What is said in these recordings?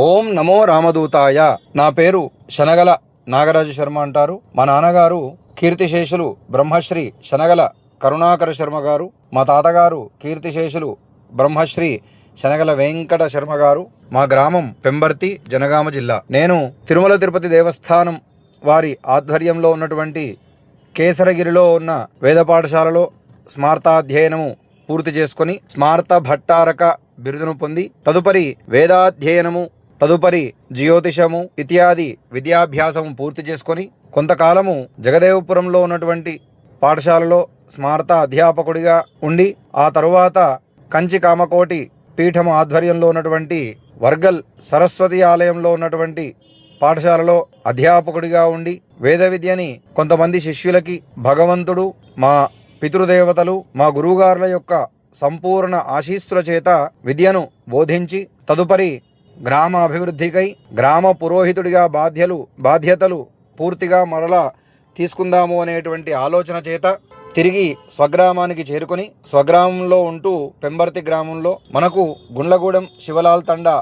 ఓం నమో రామదూతాయ. నా పేరు శనగల నాగరాజు శర్మ అంటారు. మా నాన్నగారు కీర్తిశేషులు బ్రహ్మశ్రీ శనగల కరుణాకర శర్మ గారు. మా తాతగారు కీర్తిశేషులు బ్రహ్మశ్రీ శనగల వెంకట శర్మ గారు. మా గ్రామం పెంబర్తి, జనగామ జిల్లా. నేను తిరుమల తిరుపతి దేవస్థానం వారి ఆధ్వర్యంలో ఉన్నటువంటి కేసరగిరిలో ఉన్న వేద పాఠశాలలో స్మార్తాధ్యయనము పూర్తి చేసుకొని స్మార్త భట్టారక బిరుదును పొంది తదుపరి వేదాధ్యయనము, తదుపరి జ్యోతిషము ఇత్యాది విద్యాభ్యాసము పూర్తి చేసుకొని కొంతకాలము జగదేవపురంలో ఉన్నటువంటి పాఠశాలలో స్మార్త అధ్యాపకుడిగా ఉండి ఆ తరువాత కంచి కామకోటి పీఠము ఆధ్వర్యంలో ఉన్నటువంటి వర్గల్ సరస్వతి ఆలయంలో ఉన్నటువంటి పాఠశాలలో అధ్యాపకుడిగా ఉండి వేద విద్యని కొంతమంది శిష్యులకి భగవంతుడు, మా పితృదేవతలు, మా గురువుగారుల యొక్క సంపూర్ణ ఆశీస్సుల చేత విద్యను బోధించి తదుపరి గ్రామ అభివృద్ధికై గ్రామ పురోహితుడిగా బాధ్యతలు పూర్తిగా మరలా తీసుకుందాము అనేటువంటి ఆలోచన చేత తిరిగి స్వగ్రామానికి చేరుకొని స్వగ్రామంలో ఉంటూ పెంబర్తి గ్రామంలో మనకు గుండ్లగూడెం శివలాల్ తండా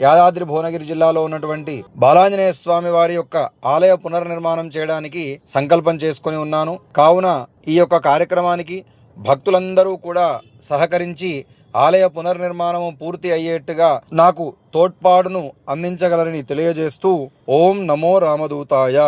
యాదాద్రి భువనగిరి జిల్లాలో ఉన్నటువంటి బాలాంజనేయ స్వామి వారి యొక్క ఆలయ పునర్నిర్మాణం చేయడానికి సంకల్పం చేసుకొని ఉన్నాను. కావున ఈ యొక్క కార్యక్రమానికి భక్తులందరూ కూడా సహకరించి ఆలయ పునర్నిర్మాణము పూర్తి అయ్యేట్టుగా నాకు తోడ్పాటును అందించగలరని తెలియజేస్తూ ఓం నమో రామదూతాయ.